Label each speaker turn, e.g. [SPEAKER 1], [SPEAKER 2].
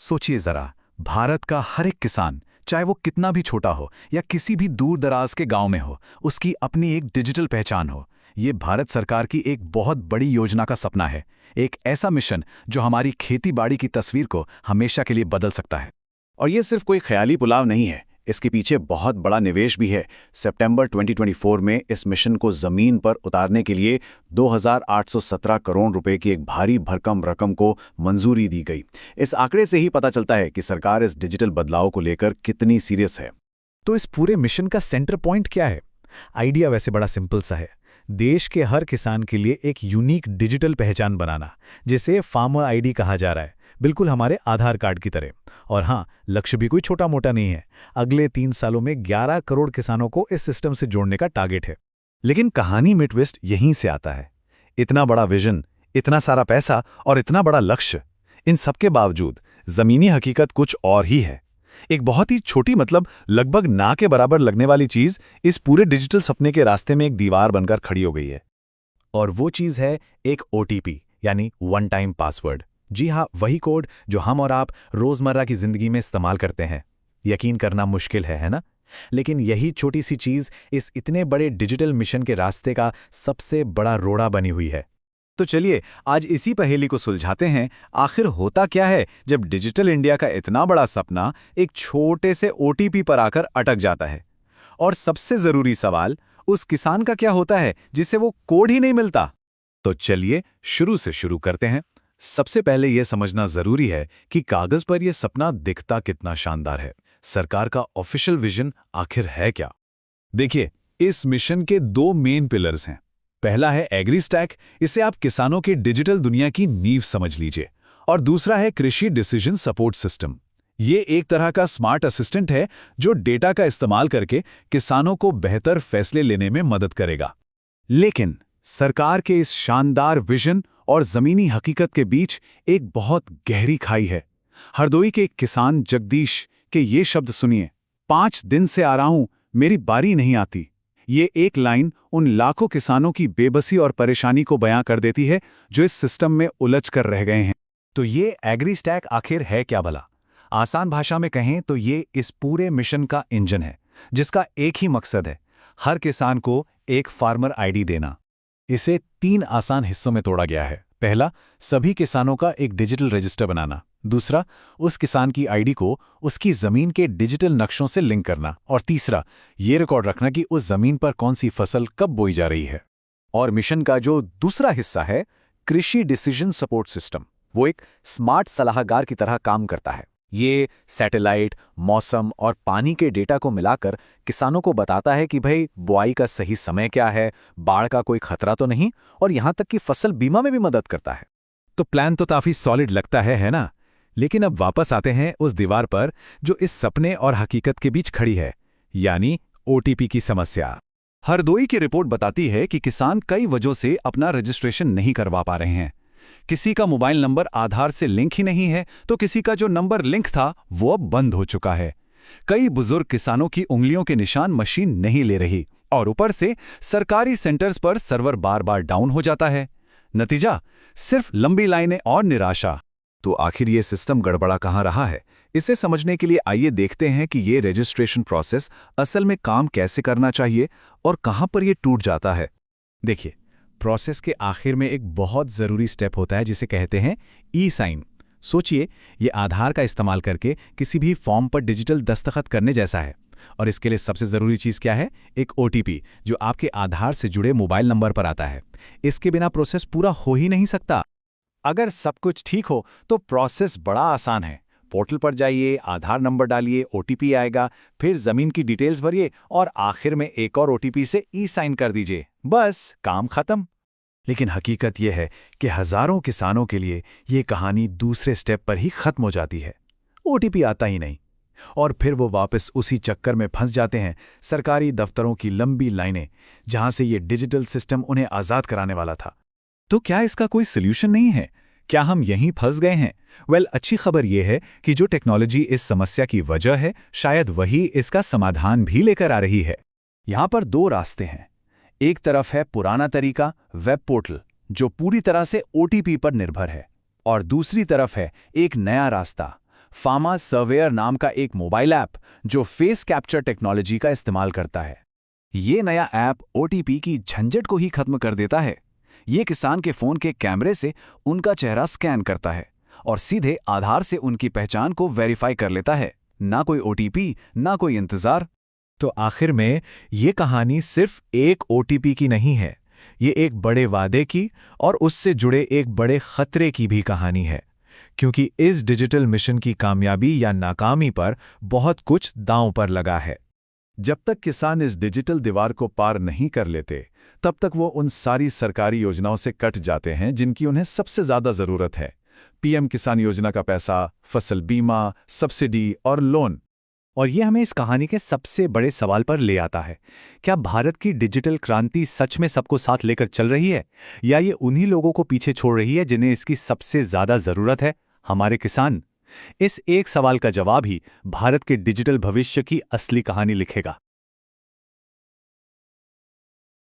[SPEAKER 1] सोचिए जरा, भारत का हर एक किसान, चाहे वो कितना भी छोटा हो या किसी भी दूर दराज के गांव में हो, उसकी अपनी एक डिजिटल पहचान हो। ये भारत सरकार की एक बहुत बड़ी योजना का सपना है। एक ऐसा मिशन जो हमारी खेती बाड़ी की तस्वीर को हमेशा के लिए बदल सकता है।
[SPEAKER 2] और ये सिर्फ कोई ख्याली पुलाव नहीं है, इसके पीछे बहुत बड़ा निवेश भी है। सितंबर 2024 में इस मिशन को जमीन पर उतारने के लिए 2,817 करोड़ रुपए की एक भारी भरकम रकम को मंजूरी दी गई। इस आंकड़े से ही पता चलता है कि सरकार इस डिजिटल बदलाव को लेकर कितनी सीरियस है।
[SPEAKER 3] तो इस पूरे मिशन का सेंटर पॉइंट क्या है? आइडिया वैसे बड़ा सिंपल सा है। देश के हर किसान के लिए एक यूनिक डिजिटल पहचान बनाना, जिसे फार्मर आईडी कहा जा रहा है, बिल्कुल हमारे आधार कार्ड की तरह। और हाँ, लक्ष्य भी कोई छोटा मोटा नहीं है। अगले 3 सालों में 11 करोड़ किसानों को इस सिस्टम से जोड़ने का टारगेट है।
[SPEAKER 1] लेकिन कहानी में ट्विस्ट यहीं से आता है। इतना बड़ा विजन, इतना सारा पैसा और इतना बड़ा लक्ष्य, इन सबके बावजूद जमीनी हकीकत कुछ और ही है। एक बहुत ही छोटी, मतलब लगभग ना के बराबर लगने वाली चीज इस पूरे डिजिटल सपने के रास्ते में एक दीवार बनकर खड़ी हो गई है। और वो चीज है एक ओटीपी, यानी वन टाइम पासवर्ड। जी हाँ, वही कोड जो हम और आप रोजमर्रा की जिंदगी में इस्तेमाल करते हैं। यकीन करना मुश्किल है ना? लेकिन यही छोटी सी चीज इस इतने बड़े डिजिटल मिशन के रास्ते का सबसे बड़ा रोड़ा बनी हुई है। तो चलिए आज इसी पहेली को सुलझाते हैं। आखिर होता क्या है जब डिजिटल इंडिया का इतना बड़ा सपना एक छोटे से ओटीपी पर आकर अटक जाता है? और सबसे जरूरी सवाल, उस किसान का क्या होता है जिसे वो कोड ही नहीं मिलता? तो चलिए शुरू से शुरू करते हैं। सबसे पहले यह समझना जरूरी है कि कागज पर यह सपना दिखता कितना शानदार है। सरकार का ऑफिशियल विजन आखिर है क्या? देखिए, इस मिशन के 2 मेन पिलर्स हैं। पहला है एग्रीस्टैक, इसे आप किसानों के डिजिटल दुनिया की नींव समझ लीजिए। और दूसरा है कृषि डिसीजन सपोर्ट सिस्टम। ये एक तरह का स्मार्ट असिस्टेंट है जो डेटा का इस्तेमाल करके किसानों को बेहतर फैसले लेने में मदद करेगा। लेकिन सरकार के इस शानदार विजन और जमीनी हकीकत के बीच एक बहुत गहरी खाई है। हरदोई के एक किसान जगदीश के ये शब्द सुनिए, 5 दिन से आ रहा हूं, मेरी बारी नहीं आती। ये एक लाइन उन लाखों किसानों की बेबसी और परेशानी को बयां कर देती है जो इस सिस्टम में उलझ कर रह गए हैं। तो ये एग्रीस्टैक आखिर है क्या भला? आसान भाषा में कहें तो ये इस पूरे मिशन का इंजन है, जिसका एक ही मकसद है, हर किसान को एक फार्मर आईडी देना। इसे 3 आसान हिस्सों में तोड़ा गया है। पहला, सभी किसानों का एक डिजिटल रजिस्टर बनाना। दूसरा, उस किसान की आईडी को उसकी जमीन के डिजिटल नक्शों से लिंक करना। और तीसरा, ये रिकॉर्ड रखना कि उस जमीन पर कौन सी फसल कब बोई जा रही है। और मिशन का जो दूसरा हिस्सा है, कृषि डिसीजन सपोर्ट सिस्टम, वो एक स्मार्ट सलाहकार की तरह काम करता है। ये सैटेलाइट, मौसम और पानी के डेटा को मिलाकर किसानों को बताता है कि भाई बुआई का सही समय क्या है, बाढ़ का कोई खतरा तो नहीं, और यहां तक कि फसल बीमा में भी मदद करता है। तो प्लान तो काफी सॉलिड लगता है ना? लेकिन अब वापस आते हैं उस दीवार पर जो इस सपने और हकीकत के बीच खड़ी है, यानी ओटीपी की समस्या। हरदोई की रिपोर्ट बताती है कि किसान कई वजहों से अपना रजिस्ट्रेशन नहीं करवा पा रहे हैं। किसी का मोबाइल नंबर आधार से लिंक ही नहीं है, तो किसी का जो नंबर लिंक था वो अब बंद हो चुका है। कई बुजुर्ग किसानों की उंगलियों के निशान मशीन नहीं ले रही, और ऊपर से सरकारी सेंटर्स पर सर्वर बार बार डाउन हो जाता है। नतीजा, सिर्फ लंबी लाइनें और निराशा। तो आखिर ये सिस्टम गड़बड़ा कहाँ रहा है? इसे समझने के लिए आइए देखते हैं कि ये रजिस्ट्रेशन प्रोसेस असल में काम कैसे करना चाहिए और कहाँ पर ये टूट जाता है। देखिए, प्रोसेस के आखिर में एक बहुत ज़रूरी स्टेप होता है जिसे कहते हैं ई साइन। सोचिए, ये आधार का इस्तेमाल करके किसी भी फॉर्म पर डिजिटल दस्तखत करने जैसा है। और इसके लिए सबसे ज़रूरी चीज़ क्या है? एक ओटीपी जो आपके आधार से जुड़े मोबाइल नंबर पर आता है। इसके बिना प्रोसेस पूरा हो ही नहीं सकता। अगर सब कुछ ठीक हो तो प्रोसेस बड़ा आसान है। पोर्टल पर जाइए, आधार नंबर डालिए, ओटीपी आएगा, फिर ज़मीन की डिटेल्स भरिए और आखिर में एक और ओटीपी से ई साइन कर दीजिए। बस काम खत्म। लेकिन हकीकत यह है कि हजारों किसानों के लिए ये कहानी दूसरे स्टेप पर ही खत्म हो जाती है। ओटीपी आता ही नहीं, और फिर वो वापस उसी चक्कर में फंस जाते हैं, सरकारी दफ्तरों की लंबी लाइनें, जहां से ये डिजिटल सिस्टम उन्हें आज़ाद कराने वाला था। तो क्या इसका कोई सोल्यूशन नहीं है? क्या हम यहीं फंस गए हैं? अच्छी खबर यह है कि जो टेक्नोलॉजी इस समस्या की वजह है, शायद वही इसका समाधान भी लेकर आ रही है। यहां पर 2 रास्ते हैं। एक तरफ है पुराना तरीका, वेब पोर्टल, जो पूरी तरह से ओटीपी पर निर्भर है, और दूसरी तरफ है एक नया रास्ता, फार्मा सर्वेयर नाम का एक मोबाइल ऐप जो फेस कैप्चर टेक्नोलॉजी का इस्तेमाल करता है। ये नया ऐप ओटीपी की झंझट को ही खत्म कर देता है। ये किसान के फोन के कैमरे से उनका चेहरा स्कैन करता है और सीधे आधार से उनकी पहचान को वेरीफाई कर लेता है। ना कोई ओटीपी, ना कोई इंतजार।
[SPEAKER 3] तो आखिर में ये कहानी सिर्फ एक ओटीपी की नहीं है, ये एक बड़े वादे की और उससे जुड़े एक बड़े खतरे की भी कहानी है। क्योंकि इस डिजिटल मिशन की कामयाबी या नाकामी पर बहुत कुछ दांव पर लगा है।
[SPEAKER 1] जब तक किसान इस डिजिटल दीवार को पार नहीं कर लेते, तब तक वो उन सारी सरकारी योजनाओं से कट जाते हैं जिनकी उन्हें सबसे ज्यादा जरूरत है। पीएम किसान योजना का पैसा, फसल बीमा, सब्सिडी और लोन।
[SPEAKER 3] और ये हमें इस कहानी के सबसे बड़े सवाल पर ले आता है, क्या भारत की डिजिटल क्रांति सच में सबको साथ लेकर चल रही है, या ये उन्हीं लोगों को पीछे छोड़ रही है जिन्हें इसकी सबसे ज्यादा जरूरत है, हमारे किसान? इस एक सवाल का जवाब ही भारत के डिजिटल भविष्य की असली कहानी लिखेगा।